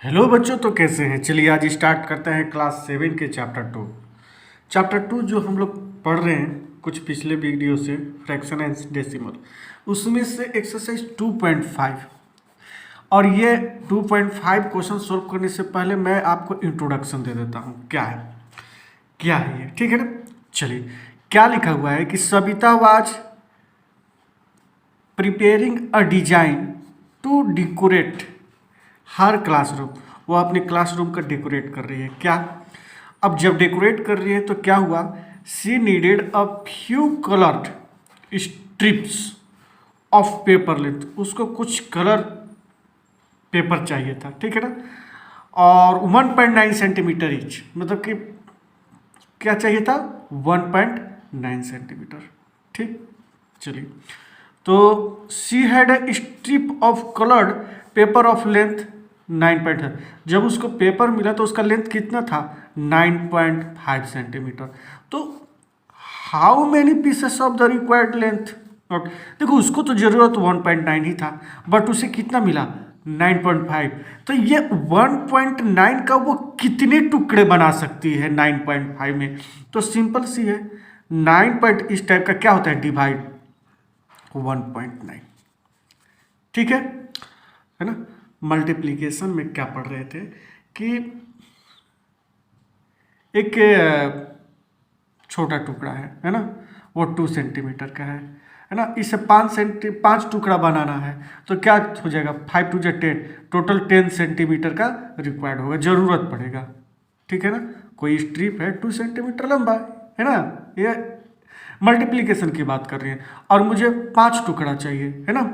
Hello बच्चों, तो कैसे हैं। चलिए आज स्टार्ट करते हैं क्लास 7 के चैप्टर 2 जो हम लोग पढ़ रहे हैं कुछ पिछले वीडियो से, फ्रैक्शन एंड डेसिमल। उसमें से एक्सरसाइज 2.5 और ये 2.5 क्वेश्चन सोल्व करने से पहले मैं आपको इंट्रोडक्शन दे देता हूँ। क्या है ये, ठीक है ना। चलिए, क्या लिखा हुआ है कि Savita was preparing a design to decorate her classroom. वो अपने क्लासरूम का डेकोरेट कर रही है। क्या, अब जब डेकोरेट कर रही है तो क्या हुआ, she needed a few coloured strips of paper length. उसको कुछ कलर पेपर चाहिए था, ठीक है ना। और 1.9 सेंटीमीटर ईच, मतलब कि क्या चाहिए था, 1.9 सेंटीमीटर। ठीक, चलिए, तो she had a strip of coloured paper of length 9. जब उसको पेपर मिला तो उसका लेंथ कितना था, 9.5 सेंटीमीटर। तो how many pieces of the required length, note, देखो उसको तो जरूरत 1.9 ही था, बट उसे कितना मिला, 9.5। तो ये 1.9 का वो कितने टुकड़े बना सकती है 9.5 में। तो सिंपल सी है, 9 पॉइंट इस टाइप का क्या होता है, डिवाइड 1.9, ठीक है ना। मल्टीप्लिकेशन में क्या पढ़ रहे थे कि एक छोटा टुकड़ा है ना, वो 2 सेंटीमीटर का है ना। इसे 5 टुकड़ा बनाना है तो क्या हो जाएगा, 5 टू 10, टोटल 10 सेंटीमीटर का रिक्वायर्ड होगा, जरूरत पड़ेगा, ठीक है ना। कोई स्ट्रिप है 2 सेंटीमीटर लंबा है ना, ये मल्टीप्लिकेशन की बात कर रही है, और मुझे 5 टुकड़ा चाहिए, है ना।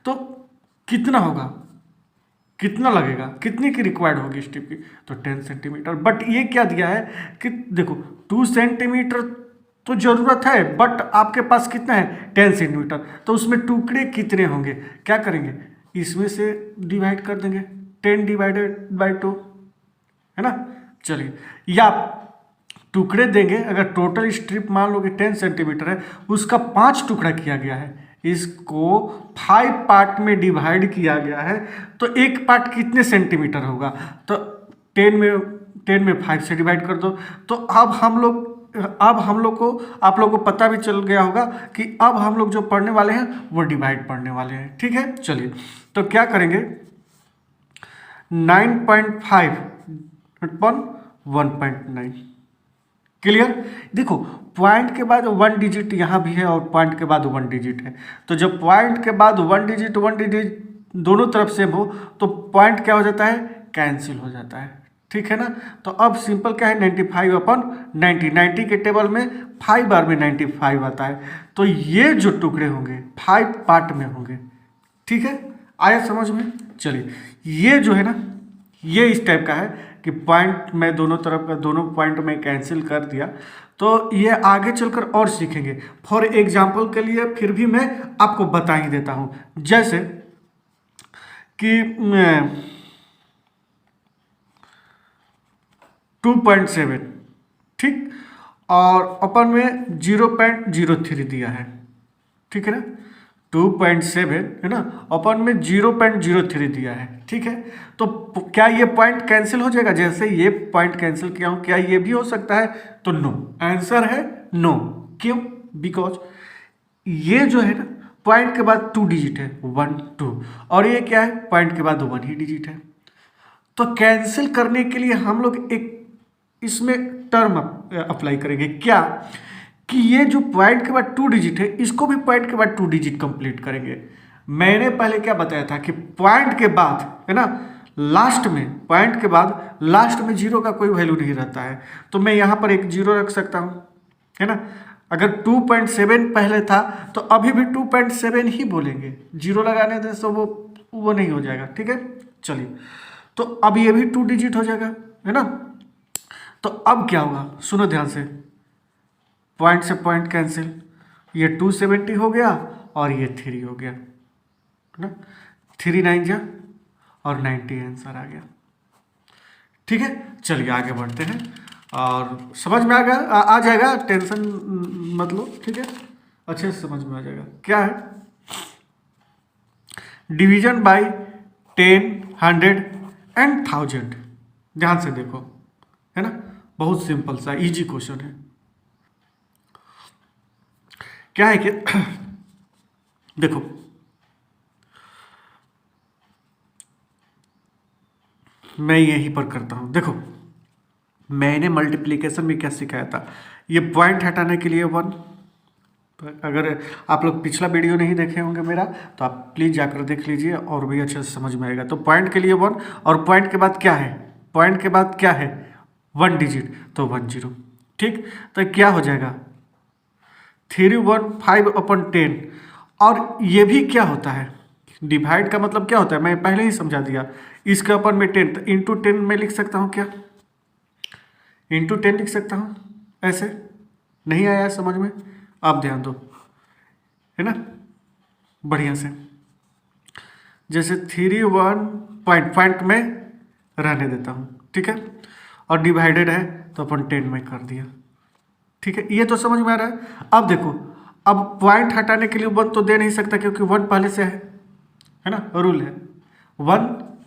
तो कितना होगा, कितना लगेगा, कितने की रिक्वायर्ड होगी स्ट्रिप की, तो 10 सेंटीमीटर। बट ये क्या दिया है कि देखो 2 सेंटीमीटर तो जरूरत है, बट आपके पास कितना है, 10 सेंटीमीटर। तो उसमें टुकड़े कितने होंगे, क्या करेंगे, इसमें से डिवाइड कर देंगे, 10 डिवाइडेड बाई 2, है ना। चलिए, या टुकड़े देंगे, अगर टोटल स्ट्रिप मान लो कि 10 सेंटीमीटर है, उसका 5 टुकड़ा किया गया है, इसको 5 पार्ट में डिवाइड किया गया है, तो एक पार्ट कितने सेंटीमीटर होगा, तो 10 में 5 से डिवाइड कर दो। तो अब हम लोग को, आप लोग को पता भी चल गया होगा कि अब हम लोग जो पढ़ने वाले हैं वो डिवाइड पढ़ने वाले हैं, ठीक है। चलिए, तो क्या करेंगे, 9.5 अपॉन 1.9, क्लियर। देखो पॉइंट के बाद 1 डिजिट यहाँ भी है और पॉइंट के बाद 1 डिजिट है, तो जब पॉइंट के बाद 1 डिजिट दोनों तरफ से हो तो पॉइंट क्या हो जाता है, कैंसिल हो जाता है, ठीक है ना। तो अब सिंपल क्या है, 95 अपॉन 90 के टेबल में 5 बार में 95 आता है, तो ये जो टुकड़े होंगे 5 पार्ट में होंगे, ठीक है, आया समझ में। चलिए, ये जो है ना, ये इस टाइप का है कि पॉइंट में दोनों तरफ का, दोनों पॉइंट में कैंसिल कर दिया, तो ये आगे चलकर और सीखेंगे। फॉर एग्जाम्पल के लिए फिर भी मैं आपको बता ही देता हूँ, जैसे कि 2.7, ठीक, और अपन में 0.03 दिया है, ठीक है ना। 2.7 है ना, अपन में 0.03 दिया है, ठीक है। तो क्या ये पॉइंट कैंसिल हो जाएगा, जैसे ये पॉइंट कैंसिल किया हूं, क्या ये भी हो सकता है, तो नो, आंसर है नो। क्यों, बिकॉज ये जो है ना, पॉइंट के बाद 2 डिजिट है, 1 2, और ये क्या है, पॉइंट के बाद 1 ही डिजिट है। तो कैंसिल करने के लिए हम लोग एक इसमें टर्म अप्लाई करेंगे, क्या कि ये जो पॉइंट के बाद 2 डिजिट है, इसको भी पॉइंट के बाद 2 डिजिट कंप्लीट करेंगे। मैंने पहले क्या बताया था कि पॉइंट के बाद है ना, लास्ट में, पॉइंट के बाद लास्ट में 0 का कोई वैल्यू नहीं रहता है, तो मैं यहाँ पर एक 0 रख सकता हूँ, है ना। अगर 2.7 पहले था तो अभी भी 2.7 ही बोलेंगे, 0 लगाने से तो वो नहीं हो जाएगा, ठीक है। चलिए, तो अब ये भी 2 डिजिट हो जाएगा, है ना। तो अब क्या होगा, सुनो ध्यान से, पॉइंट से पॉइंट कैंसिल, ये 270 हो गया और ये 3 हो गया, है ना। 3 9 जा और 90 आंसर आ गया, ठीक है। चलिए आगे बढ़ते हैं, और समझ में आ जाएगा, टेंशन मतलब, ठीक है, अच्छे से समझ में आ जाएगा। क्या है, डिवीजन बाय 10, 100 एंड थाउजेंड। ध्यान से देखो, है ना, बहुत सिंपल सा इजी क्वेश्चन है। क्या है कि देखो, मैं यहीं पर करता हूं। देखो, मैंने मल्टीप्लिकेशन में क्या सिखाया था, ये पॉइंट हटाने के लिए 1। तो अगर आप लोग पिछला वीडियो नहीं देखे होंगे मेरा, तो आप प्लीज़ जाकर देख लीजिए और भी अच्छे से समझ में आएगा। तो पॉइंट के लिए 1, और पॉइंट के बाद क्या है, पॉइंट के बाद क्या है, 1 डिजिट, तो 10। ठीक, तो क्या हो जाएगा 315/10। और ये भी क्या होता है, डिवाइड का मतलब क्या होता है, मैं पहले ही समझा दिया। इसके अपन में 10, तो इंटू 10 में लिख सकता हूँ क्या, इंटू 10 लिख सकता हूँ ऐसे। नहीं आया समझ में, आप ध्यान दो, है ना, बढ़िया से। जैसे 3 1 पॉइंट में रहने देता हूँ, ठीक है, और डिवाइडेड है तो अपन 10 में कर दिया। ठीक है, ये तो समझ में आ रहा है। अब देखो, अब पॉइंट हटाने के लिए 1 तो दे नहीं सकता क्योंकि 1 पहले से है ना, रूल है 1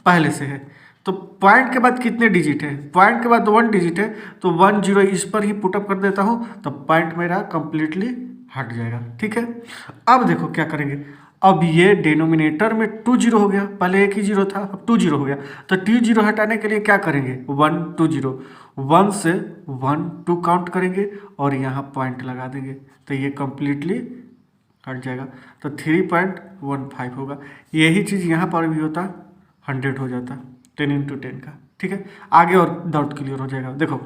पहले से है। तो पॉइंट के बाद कितने डिजिट है, पॉइंट के बाद 1 डिजिट है, तो 1 0 इस पर ही पुटअप कर देता हूँ, तो पॉइंट मेरा कंप्लीटली हट जाएगा। ठीक है, अब देखो क्या करेंगे, अब ये डिनोमिनेटर में 2 0 हो गया, पहले एक ही 0 था, अब 2 0 हो गया, तो 2 0 हटाने के लिए क्या करेंगे, 1 2 0, 1 से 1 2 काउंट करेंगे और यहाँ पॉइंट लगा देंगे, तो ये कंप्लीटली हट जाएगा, तो 3.15 होगा। यही चीज़ यहाँ पर भी होता, 100 हो जाता 10 इंटू 10 का। ठीक है, आगे और डाउट क्लियर हो जाएगा। देखो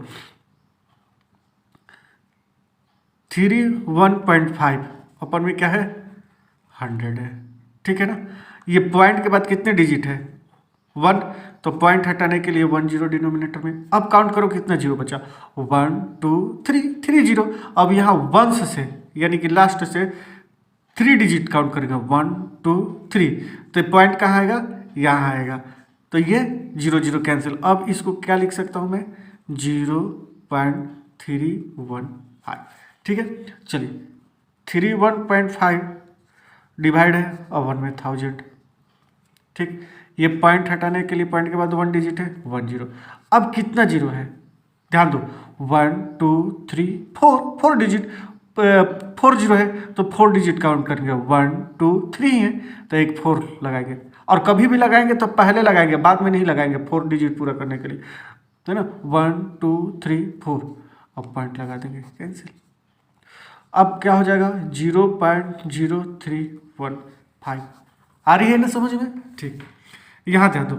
1.5 अपन में क्या है, 100 है। ठीक है ना, ये पॉइंट के बाद कितने डिजिट है, 1, तो पॉइंट हटाने के लिए 1 0 डिनोमिनेटर में। अब काउंट करो कितना जीरो बचा, 1 2 3 3 0। अब यहाँ 1 से यानी कि लास्ट से 3 डिजिट काउंट करेगा, 1 2 3, तो पॉइंट कहाँ आएगा, यहाँ आएगा, तो ये 0 0 कैंसिल। अब इसको क्या लिख सकता हूँ मैं, 0.315। ठीक है, चलिए 1.5 डिवाइड है और 1 में 1000। ठीक, ये पॉइंट हटाने के लिए पॉइंट के बाद 1 डिजिट है, 1 0। अब कितना जीरो है, ध्यान दो, 1 2 3 4 डिजिट, 4 0 है, तो 4 डिजिट काउंट करेंगे, 1 2 3 है, तो एक 4 लगाएंगे। और कभी भी लगाएंगे तो पहले लगाएंगे, बाद में नहीं लगाएंगे, 4 डिजिट पूरा करने के लिए, है ना, 1 2 3 4। अब पॉइंट लगा देंगे, कैंसिल। अब क्या हो जाएगा, 0.0315। आ रही है ना समझ में, ठीक। यहाँ ध्यान दो,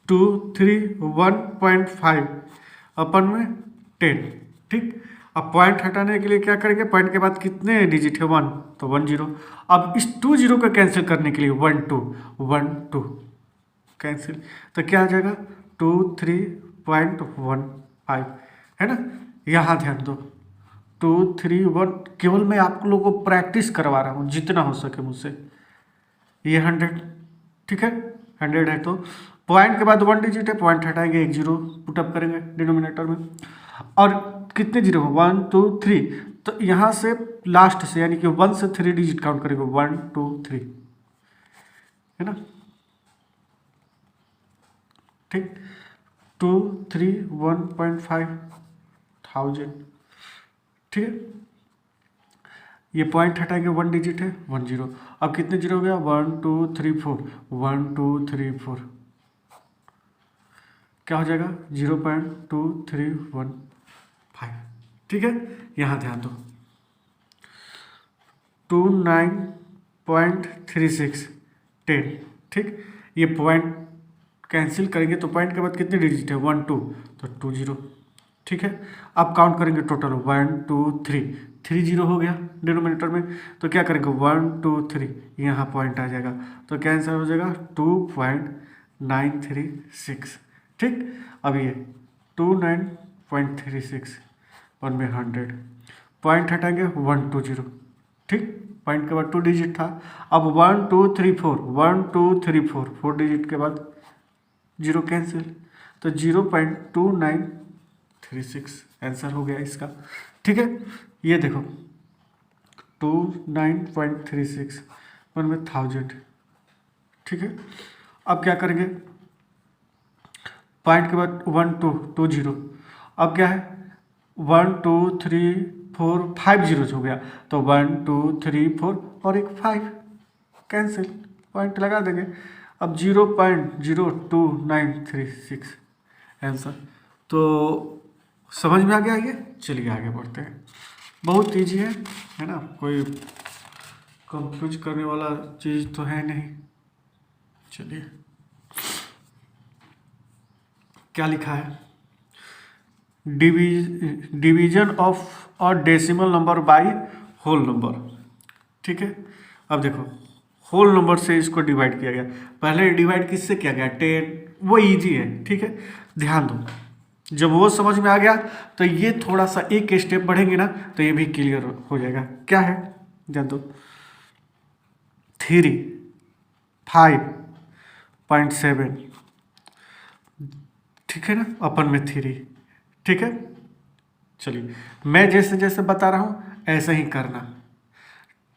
231.5 अपन में 10। ठीक, अब पॉइंट हटाने के लिए क्या करेंगे, पॉइंट के बाद कितने डिजिट है, 1, तो 1 0। अब इस 2 0 को कैंसिल करने के लिए 1 2 कैंसिल, तो क्या आ जाएगा 23.15, है ना। यहाँ ध्यान दो, 231, केवल मैं आप लोगों को प्रैक्टिस करवा रहा हूँ जितना हो सके मुझसे। ये 100, ठीक है, 100 है, तो पॉइंट के बाद 1 डिजिट है, पॉइंट हटाएंगे, एक 0 पुटअप करेंगे डिनोमिनेटर में, और कितने जीरो, 1 2 3, तो यहाँ से लास्ट से यानी कि 1 से 3 डिजिट काउंट करेंगे, 1 2 3, है ना, ठीक, 231.5 ठीक है। ये पॉइंट हटाएंगे, 1 डिजिट है, 1 0। अब कितने जीरो हो गया, 1 2 3 4, 1 2 3 4, क्या हो जाएगा 0.2315। ठीक है, यहाँ ध्यान दो, 29.36 10। ठीक, ये पॉइंट कैंसिल करेंगे तो पॉइंट के बाद कितने डिजिट है, 1 2, तो 2 0। ठीक है, अब काउंट करेंगे टोटल, 1 2 3 3 0 हो गया डिनोमिनेटर में, तो क्या करेंगे 1 2 3, यहाँ पॉइंट आ जाएगा, तो क्या आंसर हो जाएगा 2.936। ठीक, अब ये 29.36 1 में 100, पॉइंट हटाएंगे 1 2 0। ठीक, पॉइंट के बाद 2 डिजिट था, अब 1 2 3 4, 1 2 3 4, 4 डिजिट के बाद 0 कैंसिल, तो 0.2936 आंसर हो गया इसका। ठीक है, ये देखो 29.36 1 में 1000। ठीक है, अब क्या करेंगे, पॉइंट के बाद 1 2 2 जीरो। अब क्या है 1 2 3 4 5 जीरो हो गया, तो 1 2 3 4 और एक 5 कैंसिल, पॉइंट लगा देंगे। अब 0.02936 आंसर। तो समझ में आ गया ये। चलिए आगे बढ़ते हैं। बहुत ईजी है ना, कोई कंफ्यूज करने वाला चीज़ तो है नहीं। चलिए क्या लिखा है, division of a decimal number by whole number. ठीक है, अब देखो होल नंबर से इसको डिवाइड किया गया, पहले डिवाइड किससे किया गया 10, वो इजी है। ठीक है, ध्यान दो, जब वो समझ में आ गया तो ये थोड़ा सा एक स्टेप बढ़ेंगे ना तो ये भी क्लियर हो जाएगा। क्या है ध्यान दो, 3 5.7, ठीक है ना, अपन में 3। ठीक है, चलिए मैं जैसे जैसे बता रहा हूँ ऐसे ही करना।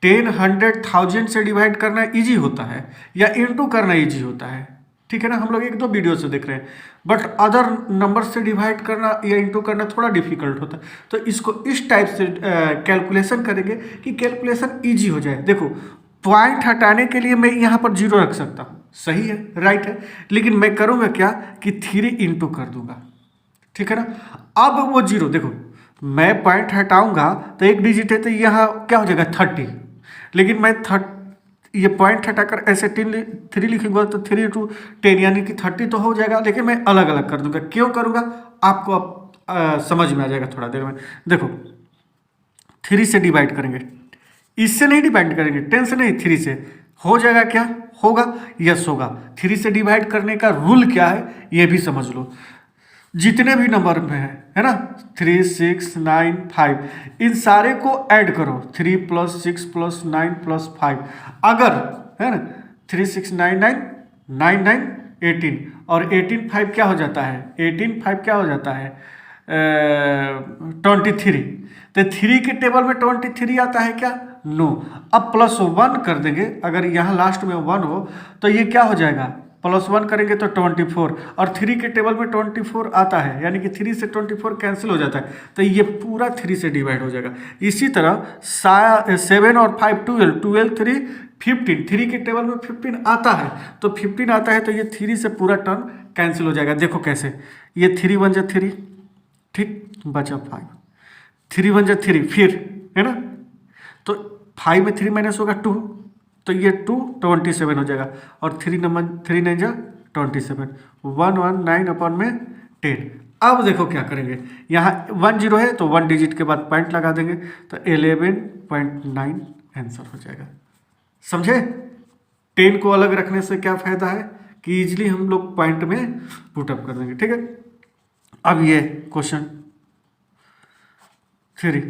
10 100,000 से डिवाइड करना इजी होता है या इनटू करना इजी होता है। ठीक है ना, हम लोग एक दो वीडियो से देख रहे हैं, बट अदर नंबर से डिवाइड करना या इनटू करना थोड़ा डिफिकल्ट होता है। तो इसको इस टाइप से कैलकुलेशन करेंगे कि कैलकुलेशन इजी हो जाए। देखो पॉइंट हटाने के लिए मैं यहाँ पर जीरो रख सकता हूँ, सही है, राइट है, लेकिन मैं करूँगा क्या कि 3 इंटू कर दूंगा। ठीक है ना, अब वो जीरो देखो, मैं पॉइंट हटाऊंगा तो एक डिजिट है तो यहाँ क्या हो जाएगा 30, लेकिन मैं ये पॉइंट हटाकर ऐसे 3 लिखूंगा तो 3 इंटू 10 यानी कि 30 तो हो जाएगा, लेकिन मैं अलग अलग कर दूंगा। क्यों करूंगा आपको अब समझ में आ जाएगा थोड़ा देर में। देखो 3 से डिवाइड करेंगे, इससे नहीं डिवाइड करेंगे, 10 से नहीं 3 से, हो जाएगा क्या होगा, यस होगा। 3 से डिवाइड करने का रूल क्या है ये भी समझ लो। जितने भी नंबर में है ना 3 6 9 5, इन सारे को ऐड करो, 3 + 6 + 9 + 5, अगर है ना 3 6 9 9 9 9 18 और 18 5 क्या हो जाता है, 18 5 क्या हो जाता है 23। तो 3 के टेबल में 23 आता है क्या, नो। अब +1 कर देंगे, अगर यहाँ लास्ट में 1 हो तो ये क्या हो जाएगा, +1 करेंगे तो 24, और 3 के टेबल में 24 आता है, यानी कि 3 से 24 कैंसिल हो जाता है, तो ये पूरा 3 से डिवाइड हो जाएगा। इसी तरह 7 और 5 12 12 3 15, 3 के टेबल में 15 आता है, तो 15 आता है तो ये 3 से पूरा टर्म कैंसिल हो जाएगा। देखो कैसे, ये 3 1 जा 3, ठीक, बचा 5, 3 1 जा 3, फिर है ना, तो 5 में 3 माइनस होगा 2, तो ये 2 27 हो जाएगा, और 3 नंबर 3 9 जा 27, 119 में 10। अब देखो क्या करेंगे, यहाँ 1 0 है तो 1 डिजिट के बाद पॉइंट लगा देंगे, तो 11.9 आंसर हो जाएगा। समझे, 10 को अलग रखने से क्या फायदा है कि इजीली हम लोग पॉइंट में पुटअप कर देंगे। ठीक है, अब ये क्वेश्चन 3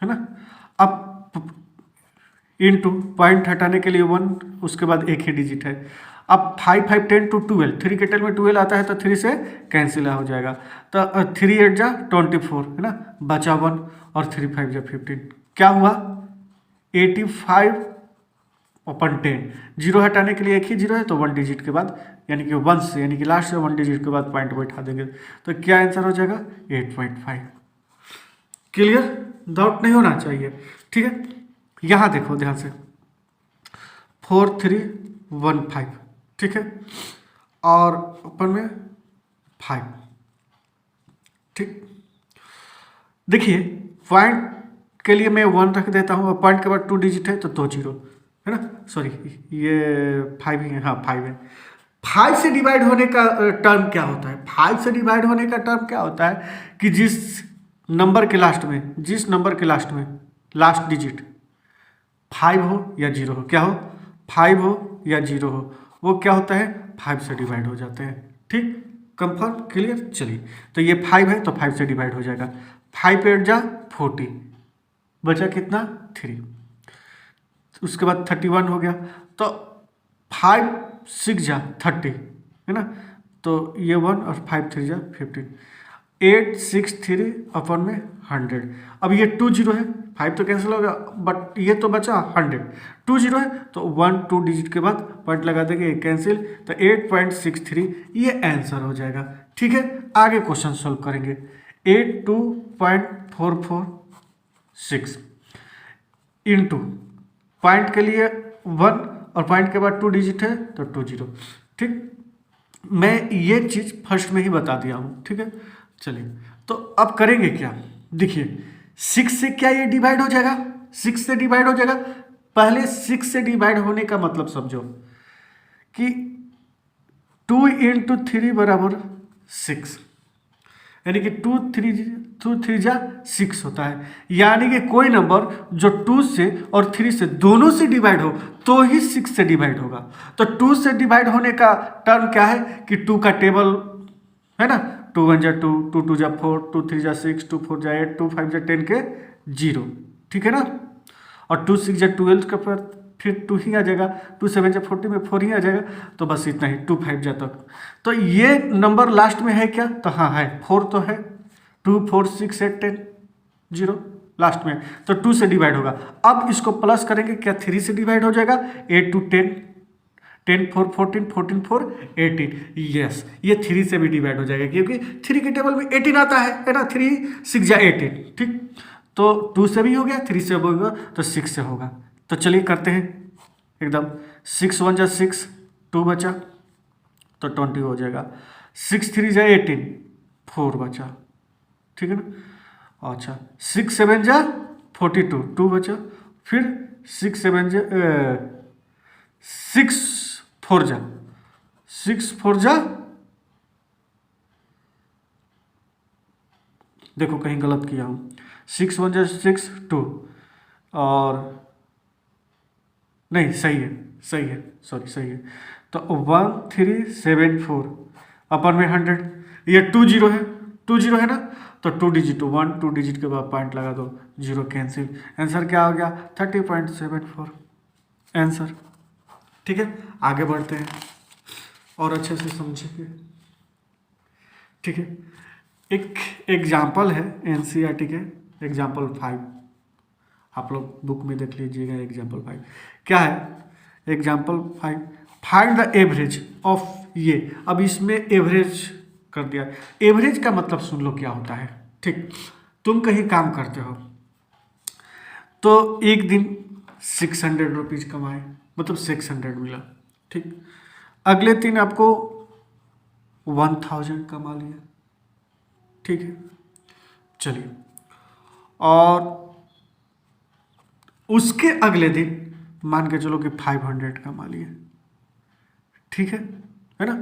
है ना, अब इनटू पॉइंट हटाने के लिए 1, उसके बाद एक ही डिजिट है। अब 5 5 10 to 12, 3 के टेल में 12 आता है तो 3 से कैंसिल हो जाएगा, तो 3 8 जा 24 है ना, बचा 1 और 3 5 जा 15, क्या हुआ 85/10। जीरो हटाने के लिए एक ही जीरो है तो 1 डिजिट के बाद यानी कि 1 से, यानी कि लास्ट से 1 डिजिट के बाद पॉइंट बैठा देंगे, तो क्या आंसर हो जाएगा 8.5। क्लियर, डाउट नहीं होना चाहिए। ठीक है, यहाँ देखो ध्यान से 4 3 1 5, ठीक है, और अपन में 5, ठीक। देखिए पॉइंट के लिए मैं 1 रख देता हूँ, और पॉइंट के बाद 2 डिजिट है तो 2 जीरो है ना, सॉरी ये 5 ही है, हाँ 5 है। 5 से डिवाइड होने का टर्म क्या होता है, 5 से डिवाइड होने का टर्म क्या होता है कि जिस नंबर के लास्ट में लास्ट डिजिट 5 हो या 0 हो, क्या हो 5 हो या 0 हो, वो क्या होता है 5 से डिवाइड हो जाते हैं। ठीक, कंफर्म, क्लियर। चलिए तो ये 5 है तो 5 से डिवाइड हो जाएगा, 5 8 जा 40, बचा कितना 3, उसके बाद 31 हो गया, तो 5 6 जा 30 है ना, तो ये 1 और 5 3 जा 15, 8 6 3 अपन में 100। अब ये 2 0 है, 5 तो कैंसिल हो गया, बट ये तो बचा 100। 2 जीरो है तो 1 2 डिजिट के बाद पॉइंट लगा देंगे, कैंसिल, तो 8.63 ये आंसर हो जाएगा। ठीक है, आगे क्वेश्चन सॉल्व करेंगे। 82.446 इंटू पॉइंट के लिए 1 और पॉइंट के बाद 2 डिजिट है तो 2 जीरो। ठीक, मैं ये चीज़ फर्स्ट में ही बता दिया हूँ। ठीक है, चलिए तो अब करेंगे क्या, देखिए 6 से क्या ये डिवाइड हो जाएगा, 6 से डिवाइड हो जाएगा। पहले 6 से डिवाइड होने का मतलब समझो कि 2 इंटू 3 बराबर 6, यानी कि 2 3 जा 6 होता है। यानी कि कोई नंबर जो 2 से और 3 से दोनों से डिवाइड हो तो ही 6 से डिवाइड होगा। तो 2 से डिवाइड होने का टर्म क्या है कि 2 का टेबल है ना, 2 1 जा 2, 2 2 जा 4, 2 3 जा 6, 2 4 जा 8, 2 5 जा 10 के 0। ठीक है ना, और 2 6 जा 12 का पर फिर 2 ही आ जाएगा, 2 7 जा 40 में 4 ही आ जाएगा। तो बस इतना ही, 2 5 जा तक। तो ये नंबर लास्ट में है क्या, तो हाँ है, 4 तो है, 2 4 6 8 10 0 लास्ट में, तो 2 से डिवाइड होगा। अब इसको प्लस करेंगे, क्या 3 से डिवाइड हो जाएगा, 8 2 10, 10 4 14, 14 4 18। यस, ये 3 से भी डिवाइड हो जाएगा क्योंकि 3 के टेबल में 18 आता है ना, 3 6 जा 18। ठीक, तो 2 से भी हो गया, 3 से भी होगा तो 6 से होगा। तो चलिए करते हैं एकदम, 6 1 जा 6, 2 बचा तो 20 हो जाएगा, 6 3 जा 18, 4 बचा। ठीक है ना, अच्छा 6 7 जा 42, 2 बचा, फिर 6 7 जा 6 4 जा 6 4 जा, देखो कहीं गलत किया हूँ, 6 1 जा 6 2, और नहीं सही है, सही है, सॉरी सही है। तो 1 3 7 4 अपन में 100, ये 2 जीरो है, 2 जीरो है ना, तो 2 डिजिट 1 2 डिजिट के बाद पॉइंट लगा दो, जीरो कैंसिल, आंसर क्या हो गया 30.74 आंसर। ठीक है, आगे बढ़ते हैं और अच्छे से समझेंगे। ठीक है, एक एग्जाम्पल है एनसीईआरटी के, एग्जाम्पल 5, आप लोग बुक में देख लीजिएगा। एग्जाम्पल 5 क्या है, example 5, find the average of ये। अब इसमें एवरेज कर दिया, एवरेज का मतलब सुन लो क्या होता है। ठीक, तुम कहीं काम करते हो तो एक दिन 600 रुपीज़ कमाए, मतलब 600 मिला। ठीक, अगले दिन आपको 1000 कमा लिया। ठीक है, चलिए, और उसके अगले दिन मान के चलो कि 500 कमा लिए। ठीक है ना,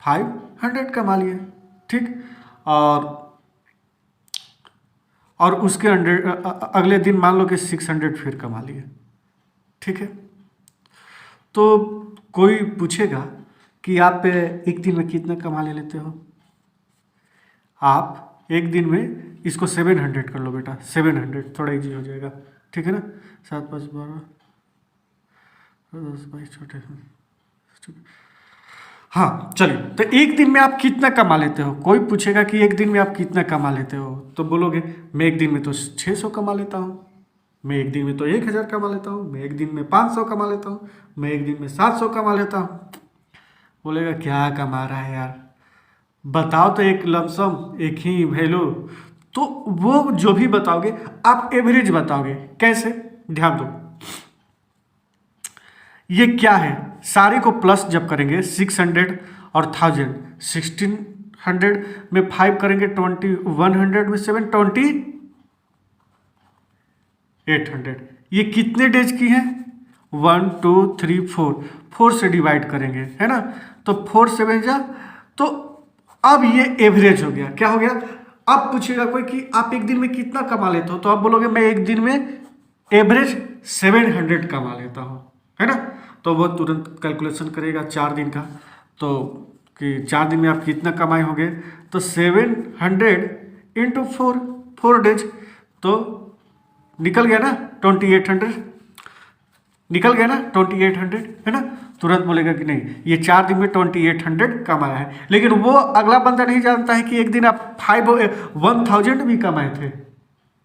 500 कमा लिए। ठीक, और उसके अगले दिन मान लो कि 600 फिर कमा लिए। ठीक है, तो कोई पूछेगा कि आप एक दिन में कितना कमा लेते हो। आप एक दिन में इसको 700 कर लो बेटा, 700 थोड़ा इजी हो जाएगा। ठीक है ना, 7 5 12 10 22 छोटे, हाँ चलिए, तो एक दिन में आप कितना कमा लेते हो। कोई पूछेगा कि एक दिन में आप कितना कमा लेते हो, तो बोलोगे मैं एक दिन में तो 600 कमा लेता हूँ, मैं एक दिन में तो 1000 कमा लेता हूँ, मैं एक दिन में 500 कमा लेता हूँ, मैं एक दिन में 700 कमा लेता हूँ। बोलेगा क्या कमा रहा है यार, बताओ तो एक लमसम, एक ही वैल्यू। तो वो जो भी बताओगे आप एवरेज बताओगे। कैसे, ध्यान दो, ये क्या है, सारे को प्लस जब करेंगे 600 और 1000, 1600 में 5 करेंगे 20, 100 में 7 20, 800। ये कितने डेज की है, 1 2 3 4, 4 से डिवाइड करेंगे है ना, तो 4 7 जा, तो अब ये एवरेज हो गया। क्या हो गया, अब पूछेगा कोई कि आप एक दिन में कितना कमा लेते हो, तो आप बोलोगे मैं एक दिन में एवरेज 700 कमा लेता हूँ, है ना। तो वो तुरंत कैलकुलेशन करेगा 4 दिन का, तो कि 4 दिन में आप कितना कमाए होंगे, तो 700 इंटू 4 डेज, तो निकल गया ना 2800, निकल गया ना 2800, है ना। तुरंत बोलेगा कि नहीं, ये 4 दिन में 2800 कमाया है। लेकिन वो अगला बंदा नहीं जानता है कि एक दिन आप 1000 भी कमाए थे,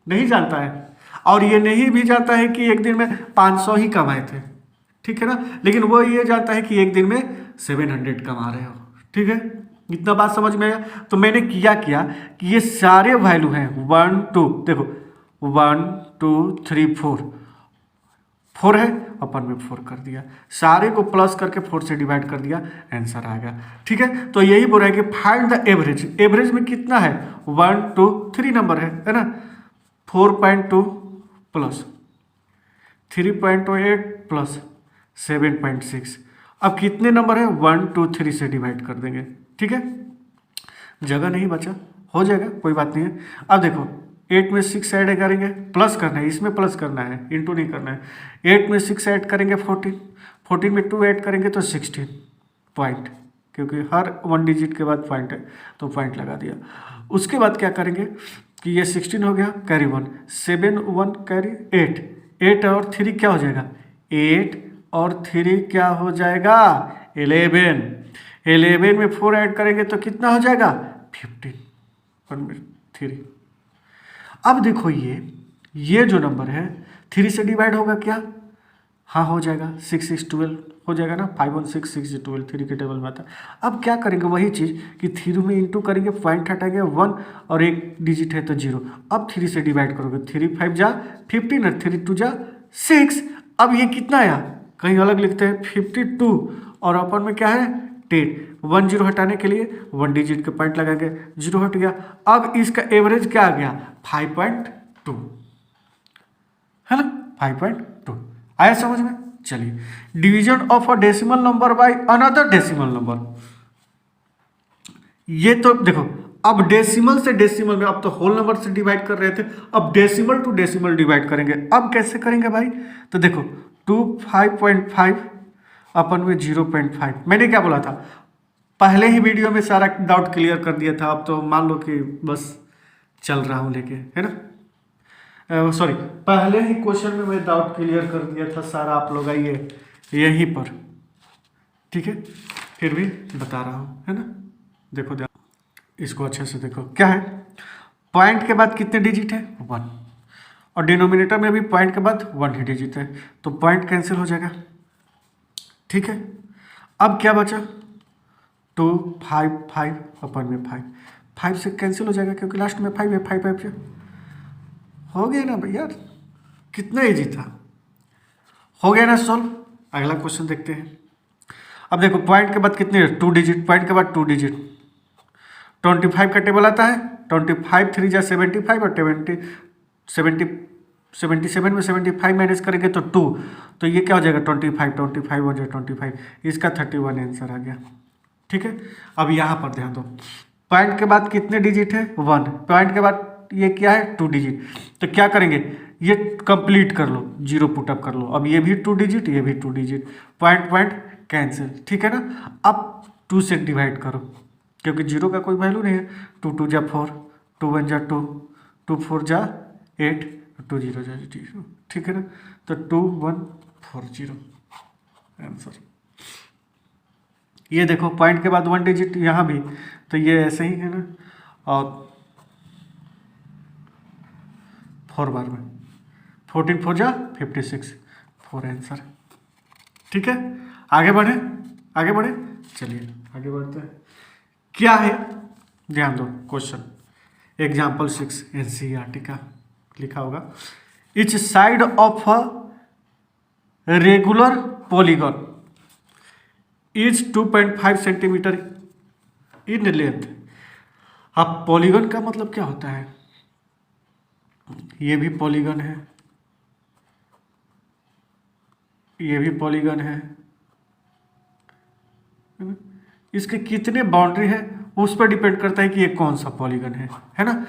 नहीं जानता है। और ये नहीं भी जानता है कि एक दिन में 500 ही कमाए थे, ठीक है ना, लेकिन वो ये जानता है कि एक दिन में 700 कमा रहे हो, ठीक है। इतना बात समझ में आया। तो मैंने किया कि ये सारे वैल्यू हैं 1 2, देखो 1 2 3 4 है, अपन में 4 कर दिया, सारे को प्लस करके 4 से डिवाइड कर दिया, आंसर आ गया, ठीक है। तो यही बोल रहा है कि फाइंड द एवरेज, एवरेज में कितना है 1 2 3 नंबर है ना, 4.2 प्लस 3.8 प्लस 7.6, अब कितने नंबर है 1 2 3 से डिवाइड कर देंगे, ठीक है। जगह नहीं बचा, हो जाएगा, कोई बात नहीं है। अब देखो 8 में 6 ऐड करेंगे, प्लस करना है, इसमें प्लस करना है, इंटू नहीं करना है। 8 में 6 ऐड करेंगे 14, 14 में 2 ऐड करेंगे तो 16 पॉइंट, क्योंकि हर 1 डिजिट के बाद पॉइंट है तो पॉइंट लगा दिया। उसके बाद क्या करेंगे कि ये 16 हो गया, कैरी 1, 7 1 कैरी 8, 8 और 3 क्या हो जाएगा 8 और 3 क्या हो जाएगा 11, 11 में 4 ऐड करेंगे तो कितना हो जाएगा 15, 1 में 3। अब देखो ये जो नंबर है 3 से डिवाइड होगा क्या, हाँ हो जाएगा, 6 6 12 हो जाएगा ना, 5 1 6 6 12 3 के टेबल में आता है। अब क्या करेंगे वही चीज़ कि 3 में इंटू करेंगे, पॉइंट हटाएंगे 1 और एक डिजिट है तो 0। अब 3 से डिवाइड करोगे, 3 5 जा 15 और 3 2 जा 6। अब ये कितना आया, कहीं अलग लिखते हैं 52 और अपन में क्या है 10, 1 0 हटाने के लिए 1 डिजिट के पॉइंट लगाएंगे, 0 हट गया। अब इसका एवरेज क्या आ गया 5.2, है ना, 5.2 आया समझ में। चलिए, division of a decimal number by another decimal number, ये तो देखो अब डेसिमल से डेसिमल में, अब तो होल नंबर से डिवाइड कर रहे थे, अब डेसिमल टू डेसिमल डिवाइड करेंगे। अब कैसे करेंगे भाई, तो देखो 2 5.5 अपन में 0.5, मैंने क्या बोला था पहले ही वीडियो में, सारा डाउट क्लियर कर दिया था। अब तो मान लो कि बस चल रहा हूँ लेके, है ना, सॉरी पहले ही क्वेश्चन में मैं डाउट क्लियर कर दिया था सारा, आप लोग आइए यहीं पर, ठीक है, फिर भी बता रहा हूँ, है ना। देखो इसको अच्छे से देखो, क्या है पॉइंट के बाद कितने डिजिट है 1, और डिनोमिनेटर में भी पॉइंट के बाद 1 ही डिजिट है, तो पॉइंट कैंसिल हो जाएगा, ठीक है। अब क्या बचा 2 5 5 अपन में 5, 5 से कैंसिल हो जाएगा क्योंकि लास्ट में 5 है, 5 5 से हो गया ना भैया, कितना इजी था, हो गया ना सॉल्व। अगला क्वेश्चन देखते हैं। अब देखो पॉइंट के बाद कितने 2 डिजिट, पॉइंट के बाद 2 डिजिट, 25 का टेबल आता है, 25 3 जा 75 और 77 में 75 माइनस करेंगे तो 2, तो ये क्या हो जाएगा 25 हो जाएगा 25, इसका 31 आंसर आ गया, ठीक है। अब यहाँ पर ध्यान दो, पॉइंट के बाद कितने डिजिट है 1, पॉइंट के बाद ये क्या है 2 डिजिट, तो क्या करेंगे ये कंप्लीट कर लो, 0 पुटअप कर लो। अब ये भी 2 डिजिट, ये भी 2 डिजिट, पॉइंट पॉइंट कैंसिल, ठीक है ना। अब 2 से डिवाइड करो क्योंकि 0 का कोई वैल्यू नहीं है, 2 2 जा 4, 2 1 जा 2, 2 4 जा 8, 2 0 जा 0, ठीक है ना। तो 2 1 4 0 आंसर। ये देखो पॉइंट के बाद 1 डिजिट यहाँ भी, तो ये ऐसे ही है ना, और 4 बार में 14 4 जा 56, 4 आंसर, ठीक है। आगे बढ़े, आगे बढ़े, चलिए आगे बढ़ते हैं। क्या है ध्यान दो, क्वेश्चन एग्जाम्पल 6 एनसीईआरटी का लिखा होगा, etch side of a regular polygon is 2.5 centimetre in length. अब पॉलीगॉन का मतलब क्या होता है, ये भी पॉलीगन है, ये भी पॉलीगन है, इसके कितने बाउंड्री है उस पर डिपेंड करता है कि ये कौन सा पॉलीगन है ना।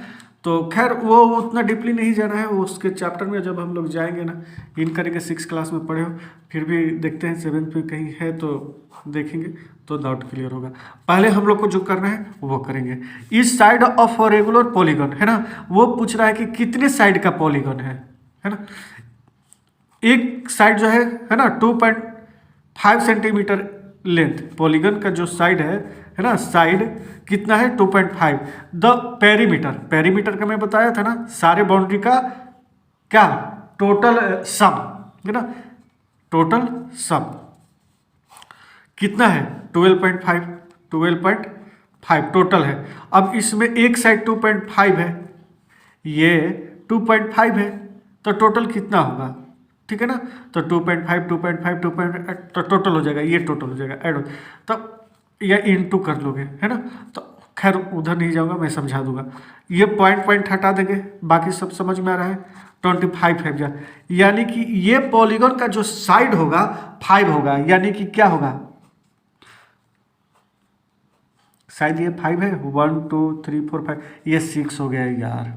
तो खैर वो उतना डीपली नहीं जाना है, वो उसके चैप्टर में जब हम लोग जाएंगे ना, इन करेंगे 6 क्लास में पढ़े हो, फिर भी देखते हैं 7th में कहीं है तो देखेंगे तो डाउट क्लियर होगा। पहले हम लोग को जो करना है वो करेंगे। इस साइड ऑफ रेगुलर पॉलीगन है ना, वो पूछ रहा है कि कितने साइड का पॉलीगन है ना। एक साइड जो है ना 2.5 सेंटीमीटर लेंथ, पॉलीगन का जो साइड है ना, साइड कितना है 2.5। द पेरीमीटर, पेरीमीटर का मैं बताया था ना, सारे बाउंड्री का क्या, टोटल सम है ना, टोटल सम कितना है 12.5, 12.5 टोटल है। अब इसमें एक साइड 2.5 है, ये 2.5 है, तो टोटल कितना होगा, ठीक है ना। तो 2.5 2.5 2.5 तो टोटल हो जाएगा, ये टोटल हो जाएगा ऐड हो, तब या इनटू कर लोगे है ना। तो खैर उधर नहीं जाऊंगा, मैं समझा दूंगा। ये पॉइंट हटा देंगे, बाकी सब समझ में आ रहा है। 25 है जा, यानी कि ये पॉलीगॉन का जो साइड होगा 5 होगा, यानी कि क्या होगा, शायद ये 5 है, 1 2 3 4 5, ये 6 हो गया यार,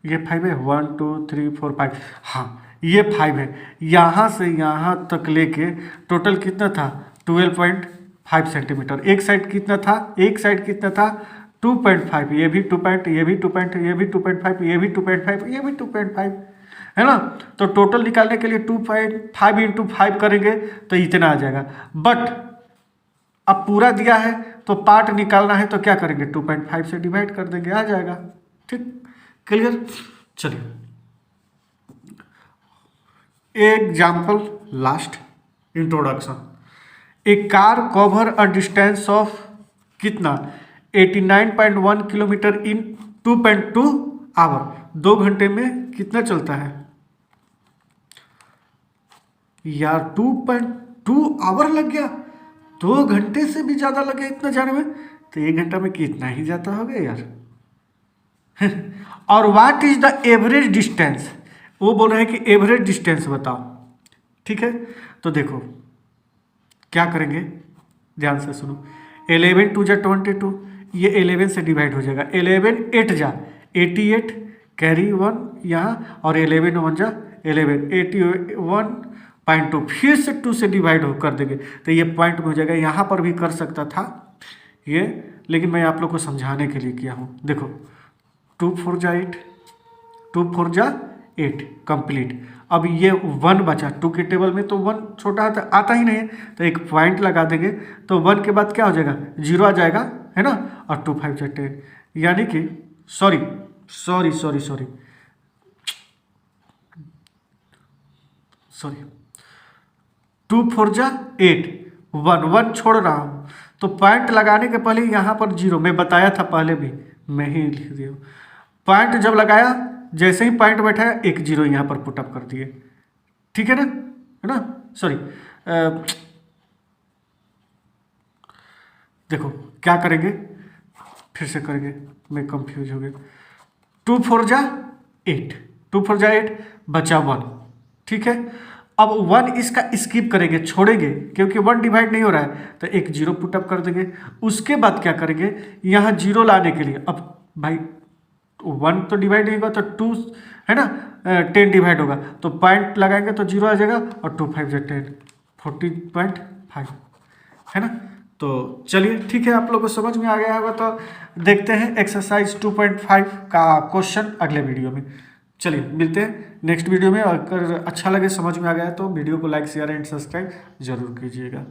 ये 5 है, 1 2 3 4 5, हाँ ये 5 है। यहाँ से यहाँ तक लेके टोटल कितना था 12.5 सेंटीमीटर। एक साइड कितना था, एक साइड कितना था 2.5, ये भी 2 पॉइंट, ये भी 2 पॉइंट, ये भी 2.5, ये भी 2.5, ये भी 2.5 है ना। तो टोटल निकालने के लिए 2.5 इंटू 5 करेंगे तो इतना आ जाएगा। बट अब पूरा दिया है तो पार्ट निकालना है, तो क्या करेंगे 2.5 से डिवाइड कर देंगे, आ जाएगा। ठीक, क्लियर। चलिए example last, introduction. A car cover a distance of कितना 89.1 किलोमीटर इन 2.2 आवर, 2 घंटे में कितना चलता है यार, 2.2 आवर लग गया, 2 घंटे से भी ज़्यादा लग गया इतना जाने में, तो 1 घंटा में कितना ही जाता होगा यार। और what is the average distance, वो बोल रहे हैं कि एवरेज डिस्टेंस बताओ। ठीक है, तो देखो क्या करेंगे, ध्यान से सुनो। 11 2 जा 22, ये 11 से डिवाइड हो जाएगा, 11 8 जा 88, कैरी 1 यहाँ, और 11 1 जा 11, 81.2, फिर से 2 से डिवाइड कर देंगे तो ये पॉइंट में हो जाएगा। यहाँ पर भी कर सकता था ये, लेकिन मैं आप लोग को समझाने के लिए किया हूँ। देखो 2 4 जा 8, 2 4 जा 8 कंप्लीट। अब ये 1 बचा, 2 के टेबल में तो 1 छोटा आता ही नहीं है, तो एक पॉइंट लगा देंगे, तो 1 के बाद क्या हो जाएगा 0 आ जाएगा है ना, और 2 5 जा 10, यानी कि सॉरी 2 4 जा 8, 1 छोड़ रहा हूँ, तो पॉइंट लगाने के पहले यहाँ पर 0, मैं बताया था पहले भी, मैं ही लिख दिया। पॉइंट जब लगाया, जैसे ही पॉइंट बैठाया, एक 0 यहाँ पर पुटअप कर दिए, ठीक है ना, सॉरी देखो क्या करेंगे, फिर से करेंगे, मैं कंफ्यूज हो गया। 2 4 जा 8, 2 4 जा 8 बचा 1, ठीक है। अब 1 इसका स्किप करेंगे, छोड़ेंगे, क्योंकि 1 डिवाइड नहीं हो रहा है, तो एक 0 पुटअप कर देंगे। उसके बाद क्या करेंगे, यहाँ 0 लाने के लिए, अब भाई 1 तो डिवाइड नहीं होगा, तो 2 है ना 10 डिवाइड होगा, तो पॉइंट लगाएंगे तो 0 आ जाएगा, और 2 5 जा 10, 14.5 है ना। तो चलिए ठीक है, आप लोगों को समझ में आ गया होगा। तो देखते हैं एक्सरसाइज 2.5 का क्वेश्चन अगले वीडियो में। चलिए मिलते हैं नेक्स्ट वीडियो में। अगर अच्छा लगे, समझ में आ गया, तो वीडियो को लाइक शेयर एंड सब्सक्राइब जरूर कीजिएगा।